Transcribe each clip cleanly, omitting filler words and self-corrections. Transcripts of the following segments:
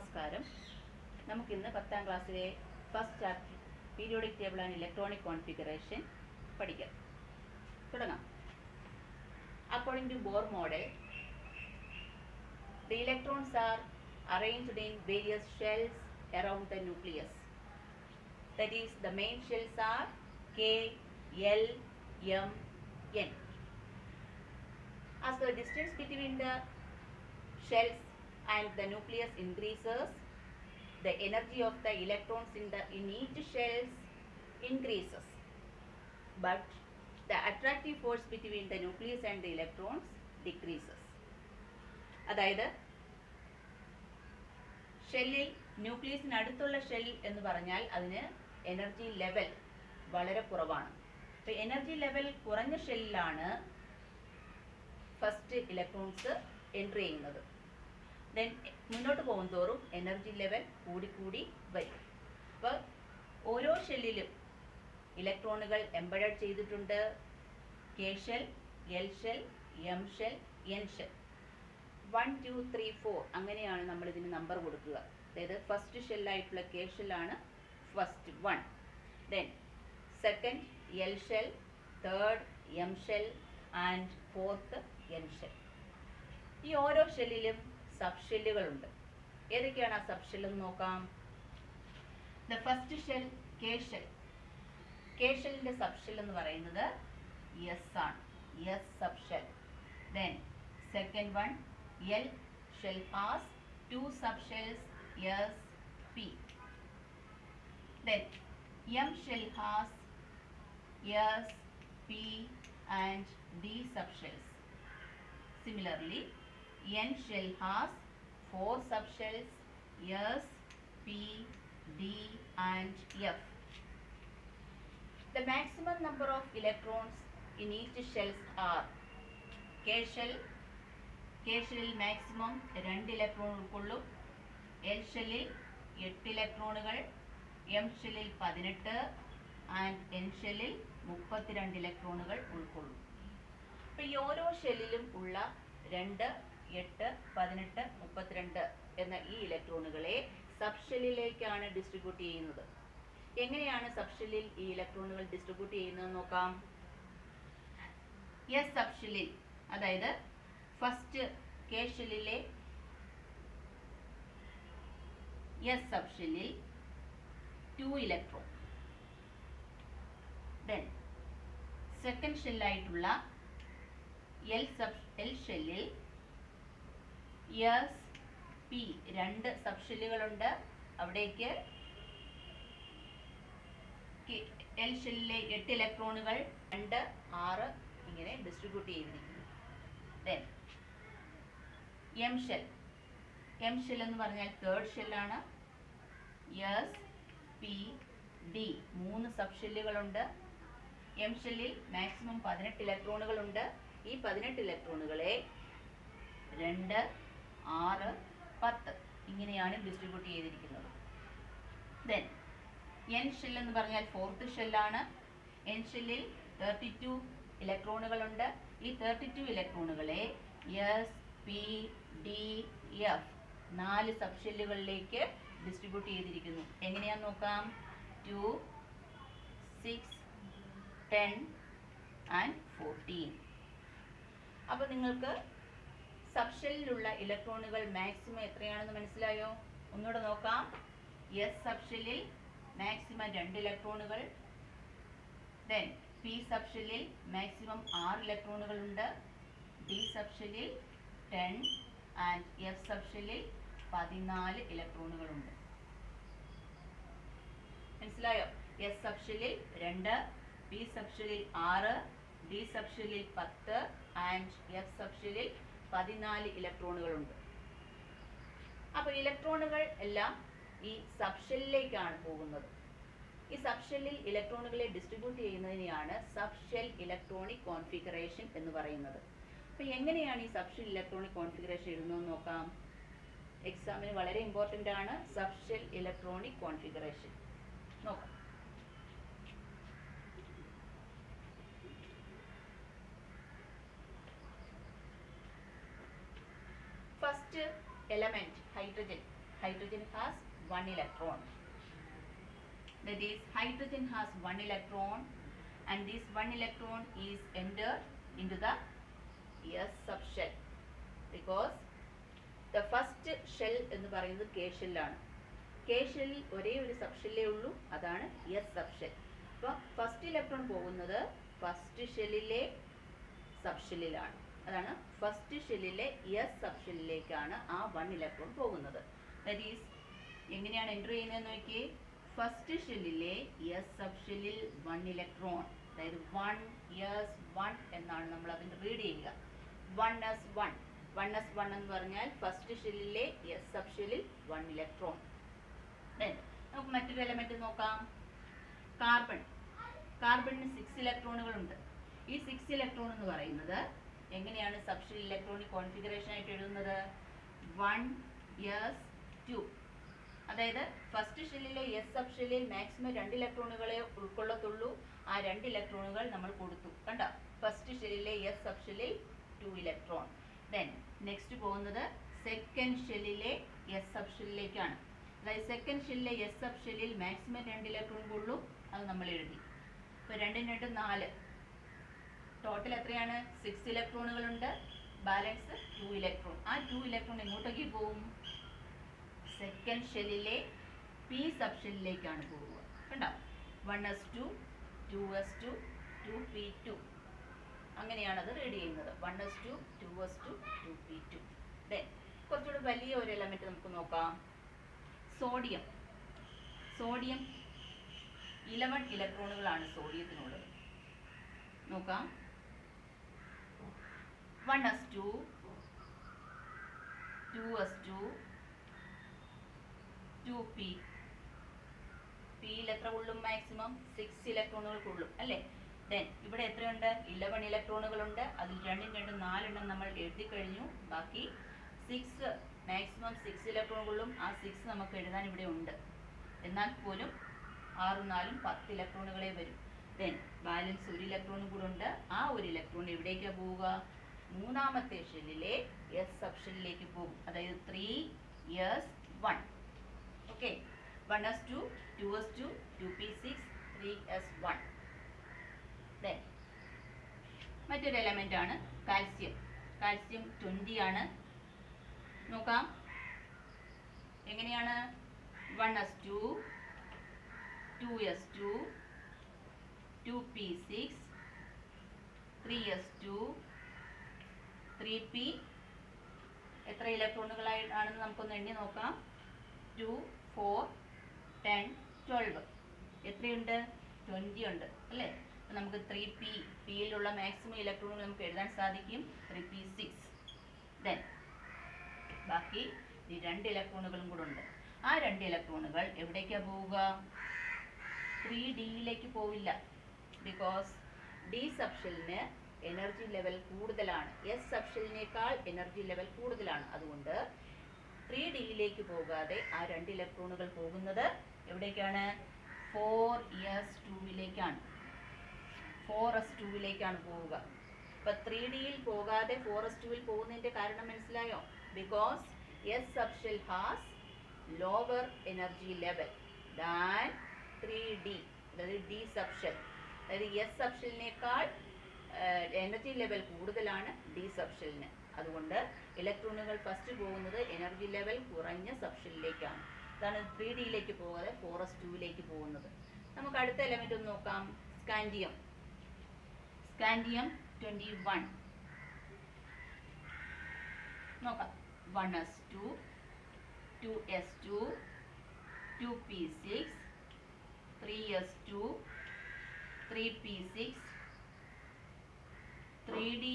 നമസ്കാരം. നമുക്കിന്ന് 10ാം ക്ലാസ്സിലെ first chapter periodic table and electronic configuration പഠിക്കാം. തുടങ്ങാം. According to Bohr model, the electrons are arranged in various shells around the nucleus. That is, the main shells are K, L, M, N. As the distance between the shells and the nucleus increases, the energy of the electrons in each shells increases, but the attractive force between the nucleus and the electrons decreases. അതായത് ഷെല്ലിൽ ന്യൂക്ലിയസിന് അടുത്തുള്ള shell എന്ന് പറഞ്ഞാൽ അതിന് energy level വളരെ കുറവാണ്. അപ്പോൾ energy level കുറഞ്ഞ ഷെല്ലിലാണ് ഫസ്റ്റ് ഇലക്ട്രോൺസ് എൻട്രി ചെയ്യുന്നത്. ദെൻ മുന്നോട്ട് പോകുന്തോറും എനർജി ലെവൽ കൂടിക്കൂടി വരും. അപ്പോൾ ഓരോ ഷെല്ലിലും ഇലക്ട്രോണുകൾ എംബഡഡ് ചെയ്തിട്ടുണ്ട്. K shell, L shell, M shell, N shell. 1, 2, 3, 4 അങ്ങനെയാണ് നമ്മൾ ഇതിന് നമ്പർ കൊടുക്കുക. അതായത് ഫസ്റ്റ് ഷെല്ലായിട്ടുള്ള കെ ഷെല്ലാണ് first 1, then second L shell, third M shell and fourth N shell. ഈ ഓരോ ഷെല്ലിലും സബ് ഷെല്ലുകളുണ്ട്. ഏതൊക്കെയാണ് ആ സബ് ഷെൽ എന്ന് നോക്കാം. The first shell K shell. K ഷെല്ലിന്റെ സബ് ഷെൽ എന്ന് പറയുന്നത് എസ് ആണ്. S sub shell. Then second one L shell has 2 sub shells S P. Then M shell has S P and D sub shells. Similarly, N shell has 4 subshells S, P, D and F. The maximum number of electrons in each shells are K shell. K shell maximum 2 electron ഉൾക്കൊള്ളും. L ഷെല്ലിൽ 8 ഇലക്ട്രോണുകൾ, M ഷെല്ലിൽ 18 and N ഷെല്ലിൽ 32 ഇലക്ട്രോണുകൾ ഉൾക്കൊള്ളും. അപ്പോൾ ഈ ഓരോ ഷെല്ലിലും ഉള്ള 2, 8, 18, 32 എന്ന ഈ ഇലക്ട്രോണുകളെ സബ് ഷെല്ലിലേക്കാണ് ഡിസ്ട്രിബ്യൂട്ട് ചെയ്യുന്നത്. എങ്ങനെയാണ് സബ് ഷെല്ലിൽ ഈ ഇലക്ട്രോണുകൾ ഡിസ്ട്രിബ്യൂട്ട് ചെയ്യുന്നത് നോക്കാം. എസ് സബ് ഷെല്ലിൽ, അതായത് ഫസ്റ്റ് കെ ഷെല്ലിലെ എസ് സബ് ഷെല്ലിൽ 2 ഇലക്ട്രോൺ. ദെൻ സെക്കൻഡ് ഷെല്ലായിട്ടുള്ള എൽ ഷെല്ലിൽ എസ് പി 2 സബ് ഷെല്ലുകളുണ്ട്. അവിടേക്ക് എൽ ഷെല്ലിലെ 8 ഇലക്ട്രോണുകൾ 2, 6 ഇങ്ങനെ ഡിസ്ട്രിബ്യൂട്ട് ചെയ്തിരിക്കുന്നു. Then M shell. M shell എന്ന് പറഞ്ഞാൽ തേർഡ് ഷെല്ലാണ്. എസ് പി ഡി 3 സബ് ഷെല്ലുകളുണ്ട്. എം ഷെല്ലിൽ മാക്സിമം 18 ഇലക്ട്രോണുകളുണ്ട്. ഈ 18 ഇലക്ട്രോണുകളെ 2, 6, 10 ഇങ്ങനെയാണ് ഡിസ്ട്രിബ്യൂട്ട് ചെയ്തിരിക്കുന്നത്. ദെൻ എൻ ഷെൽ എന്ന് പറഞ്ഞാൽ ഫോർത്ത് ഷെല്ലാണ്. എൻ ഷെല്ലിൽ 32 ഇലക്ട്രോണുകളുണ്ട്. ഈ 32 ഇലക്ട്രോണുകളെ S P D F 4 sub ഷെല്ലുകളിലേക്ക് ഡിസ്ട്രിബ്യൂട്ട് ചെയ്തിരിക്കുന്നു. എങ്ങനെയാന്ന് നോക്കാം. 2, 6, 10 ആൻഡ് 14. അപ്പോൾ നിങ്ങൾക്ക് സബ് ഷെല്ലിലുള്ള ഇലക്ട്രോണുകൾ മാക്സിമം എത്രയാണെന്ന് മനസ്സിലായോ? ഒന്നുകൂടെ നോക്കാം. എസ് സബ് ഷെല്ലിൽ മാക്സിമം 2 ഇലക്ട്രോണുകൾ. ദെൻ പി സബ് ഷെല്ലിൽ മാക്സിമം 6 ഇലക്ട്രോണുകൾ ഉണ്ട്. ഡി സബ് ഷെല്ലിൽ 10 ആൻഡ് എഫ് സബ് ഷെല്ലിൽ 14 ഇലക്ട്രോണുകളുണ്ട്. മനസ്സിലായോ? എസ് സബ് ഷെല്ലിൽ 2, പി സബ് ഷെല്ലിൽ 6, ഡി സബ് ഷെല്ലിൽ 10 ആൻഡ് എഫ് സബ് ഷെല്ലിൽ 14 ഇലക്ട്രോണുകളുണ്ട്. അപ്പോൾ ഇലക്ട്രോണുകൾ എല്ലാം ഈ സബ് ഷെല്ലിലേക്കാണ് പോകുന്നത്. ഈ സബ് ഷെല്ലിൽ ഇലക്ട്രോണുകളെ ഡിസ്ട്രിബ്യൂട്ട് ചെയ്യുന്നതിനെയാണ് സബ് ഷെൽ ഇലക്ട്രോണിക് കോൺഫിഗറേഷൻ എന്ന് പറയുന്നത്. അപ്പോൾ എങ്ങനെയാണ് ഈ സബ് ഷെൽ ഇലക്ട്രോണിക് കോൺഫിഗറേഷൻ എഴുതുന്നതെന്ന് നോക്കാം. എക്സാമിന് വളരെ ഇമ്പോർട്ടൻ്റ് ആണ് സബ് ഷെൽ ഇലക്ട്രോണിക് കോൺഫിഗറേഷൻ. നോക്കാം. First element hydrogen hydrogen has one electron. That is, hydrogen has one electron, and this one electron is entered into the S subshell, because the first shell എന്ന് പറയുന്നത് K ഷെല്ലാണ്. K ഷെല്ലിൽ ഒരേ ഒരു സബ്ഷെല്ലേ ഉള്ളൂ, അതാണ് S subshell. അപ്പോൾ first electron പോകുന്നത് first ഷെല്ലിലെ സബ്ഷെല്ലിലാണ്. അതാണ് ഫസ്റ്റ് ഷെല്ലിലെ S സബ്ഷെല്ലിലേക്കാണ് ആ 1 ഇലക്ട്രോൺ പോകുന്നത്. ദാറ്റ് ഈസ് എങ്ങനെയാണ് എൻ്റർ ചെയ്യുന്നത് നോക്കിയേ. ഫസ്റ്റ് ഷെല്ലിലെ S സബ്ഷെല്ലിൽ 1 ഇലക്ട്രോൺ, അതായത് 1s1 എന്നാണ് നമ്മൾ അതിന് റീഡ് ചെയ്യുക. 1s1 എന്ന് പറഞ്ഞാൽ ഫസ്റ്റ് ഷെല്ലിലെ S സബ്ഷെല്ലിൽ 1 ഇലക്ട്രോൺ. നമുക്ക് മറ്റൊരു എലമെന്റ് നോക്കാം. കാർബണിന് 6 ഇലക്ട്രോണുകളുണ്ട്. ഈ 6 ഇലക്ട്രോൺ എന്ന് പറയുന്നത് എങ്ങനെയാണ് സബ്ഷെൽ ഇലക്ട്രോണിക് കോൺഫിഗറേഷൻ ആയിട്ട് എഴുതുന്നത്? 1s2. അതായത് ഫസ്റ്റ് ഷെല്ലിലെ S സബ്ഷെല്ലിൽ മാക്സിമം 2 ഇലക്ട്രോണുകളെ ഉൾക്കൊള്ളത്തുള്ളൂ. ആ 2 ഇലക്ട്രോണുകൾ നമ്മൾ കൊടുത്തു, കണ്ടോ? ഫസ്റ്റ് ഷെല്ലിലെ S സബ്ഷെല്ലിൽ 2 ഇലക്ട്രോൺ. ദെൻ നെക്സ്റ്റ് പോകുന്നത് സെക്കൻഡ് ഷെല്ലിലെ S സബ്ഷെല്ലിലേക്കാണ്. അതായത് സെക്കൻഡ് ഷെല്ലിലെ S സബ്ഷെല്ലിൽ മാക്സിമം 2 ഇലക്ട്രോൺ കൊള്ളും, അത് നമ്മൾ എഴുതി. ഇപ്പോൾ 2 × 4 ടോട്ടൽ എത്രയാണ്? 6 ഇലക്ട്രോണുകളുണ്ട്, ബാലൻസ് 2 ഇലക്ട്രോൺ. ആ 2 ഇലക്ട്രോൺ എങ്ങോട്ടേക്ക് പോകും? സെക്കൻഡ് ഷെല്ലിലെ P സബ്ഷെല്ലിലേക്കാണ് പോകുക, കണ്ടോ? 1s2 2s2 2p2 അങ്ങനെയാണത് റീഡ് ചെയ്യുന്നത്. 1s2 2s2 2p2. ദെൻ കുറച്ചുകൂടി വലിയ ഒരു എലമെന്റ് നമുക്ക് നോക്കാം. സോഡിയം 11 ഇലക്ട്രോണുകളാണ് സോഡിയത്തിനുള്ളത്. നോക്കാം. 1s2 2s2 2p. പിയിൽ എത്ര കൊള്ളും? മാക്സിമം 6 ഇലക്ട്രോണുകൾ കൊള്ളും, അല്ലേ? ദെൻ ഇവിടെ എത്രയുണ്ട്? 11 ഇലക്ട്രോണുകളുണ്ട്. അതിൽ 2 × 2 4 നമ്മൾ എഴുതി കഴിഞ്ഞു. ബാക്കി 6, മാക്സിമം 6 ഇലക്ട്രോൺ കൊള്ളും. ആ 6 നമുക്ക് എഴുതാൻ ഇവിടെ ഉണ്ട്. എന്നാൽ പോലും 6 4 10 ഇലക്ട്രോണുകളെ വരും. ദെൻ ബാലൻസ് 1 ഇലക്ട്രോണും കൂടെ ഉണ്ട്. ആ 1 ഇലക്ട്രോൺ എവിടേക്കാണ് പോവുക? മൂന്നാമത്തെ ഷെല്ലിലെ S സബ്ഷെല്ലിലേക്ക് പോകും. അതായത് 3s1. Okay, 1s2 2s2 2p6 3s1. Then മറ്റൊരു എലമെന്റ് ആണ് കാൽസ്യം. കാൽസ്യം 20 ആണ്. നോക്കാം എങ്ങനെയാണ്. 1s2 2s2 2p6 3s2 3p. എത്ര ഇലക്ട്രോണുകളായിട്ടാണെന്ന് നമുക്കൊന്ന് എണ്ണി നോക്കാം. 2 4 10 12. എത്രയുണ്ട്? 20 ഉണ്ട്, അല്ലേ? നമുക്ക് 3p, പിയിലുള്ള മാക്സിമം ഇലക്ട്രോണുകൾ നമുക്ക് എഴുതാൻ സാധിക്കും. 3p6. ദെൻ ബാക്കി ഈ 2 ഇലക്ട്രോണുകളും കൂടെ ഉണ്ട്. ആ 2 ഇലക്ട്രോണുകൾ എവിടേക്കാണ് പോവുക? 3dയിലേക്ക് പോവില്ല. ബിക്കോസ് ഡി സബ്ഷെല്ലിന് എനർജി ലെവൽ കൂടുതലാണ്. S സബ്ഷെല്ലിനേക്കാൾ എനർജി ലെവൽ കൂടുതലാണ്. അതുകൊണ്ട് 3dയിലേക്ക് പോകാതെ ആ 2 ഇലക്ട്രോണുകൾ പോകുന്നത് എവിടേക്കാണ്? 4s2യിലേക്കാണ്. 4s2യിലേക്കാണ് പോവുക. അപ്പം 3dയിൽ പോകാതെ 4s2യിൽ പോകുന്നതിൻ്റെ കാരണം മനസ്സിലായോ? Because S subshell has lower energy level than 3d, അതായത് D subshell. അതായത് S subshellനേക്കാൾ എനർജി ലെവൽ കൂടുതലാണ് D subshellന്. അതുകൊണ്ട് ഇലക്ട്രോണുകൾ ഫസ്റ്റ് പോകുന്നത് എനർജി ലെവൽ കുറഞ്ഞ സബ്ഷെല്ലിലേക്കാണ്. അതാണ് 3dയിലേക്ക് പോകാതെ 4s2യിലേക്ക് പോകുന്നത്. നമുക്ക് അടുത്ത എലമെന്റ് ഒന്ന് നോക്കാം. സ്കാൻഡിയം 21. നോക്കാം. 1s2 2s2 2p6 3s2 3p6 3d.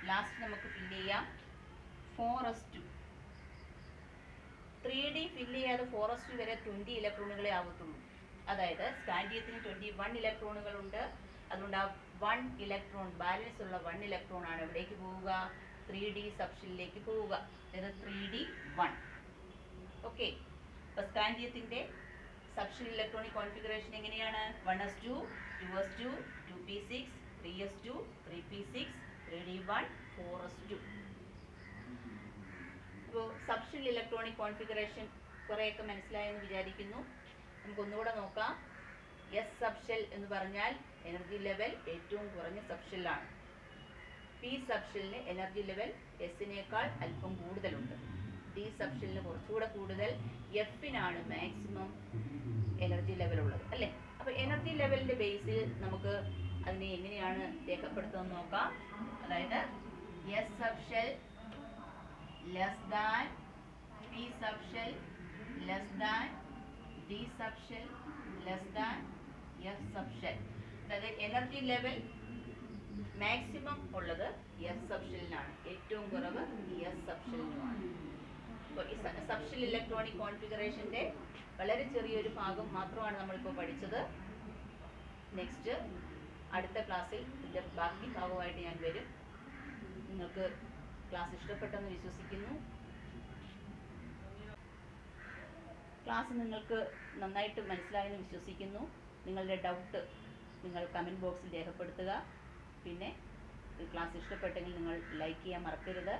Last നമുക്ക് ഫില്ല് ചെയ്യാം 4s2. 3d ഫില്ല് ചെയ്യാതെ 4s2 വരെ 20 ഇലക്ട്രോണുകളെ ആവത്തുള്ളൂ. അതായത് സ്കാൻഡിയത്തിന് 21 ഇലക്ട്രോണുകളുണ്ട്. അതുകൊണ്ട് ആ 1 ഇലക്ട്രോൺ, ബാലൻസ് ഉള്ള 1 ഇലക്ട്രോൺ ആണ് എവിടേക്ക് പോവുക? 3d സബ്ഷെല്ലിലേക്ക് പോവുക. അതായത് 3d1. ഓക്കെ, അപ്പോൾ സ്കാൻഡിയത്തിൻ്റെ സബ്ഷെൽ ഇലക്ട്രോണിക് കോൺഫിഗറേഷൻ എങ്ങനെയാണ്? 1s2 2s2 2p6 3s2 3p6 3d1 4s2. അപ്പോൾ സബ്ഷെൽ ഇലക്ട്രോണിക് കോൺഫിഗറേഷൻ കുറേയൊക്കെ മനസ്സിലായെന്ന് വിചാരിക്കുന്നു. നമുക്കൊന്നുകൂടെ നോക്കാം. എസ് സബ്ഷെൽ എന്ന് പറഞ്ഞാൽ എനർജി ലെവൽ ഏറ്റവും കുറഞ്ഞ സബ്ഷെല്ലാണ്. പി സബ്ഷെല്ലിന് എനർജി ലെവൽ എസിനേക്കാൾ അല്പം കൂടുതലുണ്ട്. ഡി സബ്ഷെല്ലിന് കുറച്ചുകൂടെ കൂടുതൽ, എഫിനാണ് മാക്സിമം എനർജി ലെവൽ ഉള്ളത് അല്ലേ. അപ്പോൾ എനർജി ലെവലിൻ്റെ ബേസിൽ നമുക്ക് അതിനെ എങ്ങനെയാണ് രേഖപ്പെടുത്തുന്നത് നോക്കാം. അതായത് S subshell less than P subshell less than D subshell less than F subshell. അതായത് എനർജി ലെവൽ മാക്സിമം ഉള്ളത് എഫ് സബ്ഷെല്ലിനാണ്, ഏറ്റവും കുറവ് എസ് സബ്ഷെല്ലിനുമാണ്. അപ്പോൾ ഈ സബ്ഷെൽ ഇലക്ട്രോണിക് കോൺഫിഗറേഷൻ്റെ വളരെ ചെറിയൊരു ഭാഗം മാത്രമാണ് നമ്മളിപ്പോൾ പഠിച്ചത്. നെക്സ്റ്റ് അടുത്ത ക്ലാസ്സിൽ ഇതിൻ്റെ ബാക്കി ഭാഗമായിട്ട് ഞാൻ വരും. നിങ്ങൾക്ക് ക്ലാസ് ഇഷ്ടപ്പെട്ടെന്ന് വിശ്വസിക്കുന്നു. ക്ലാസ് നിങ്ങൾക്ക് നന്നായിട്ട് മനസ്സിലായെന്ന് വിശ്വസിക്കുന്നു. നിങ്ങളുടെ ഡൗട്ട് നിങ്ങൾ കമൻറ്റ് ബോക്സിൽ രേഖപ്പെടുത്തുക. പിന്നെ ക്ലാസ് ഇഷ്ടപ്പെട്ടെങ്കിൽ നിങ്ങൾ ലൈക്ക് ചെയ്യാൻ മറക്കരുത്.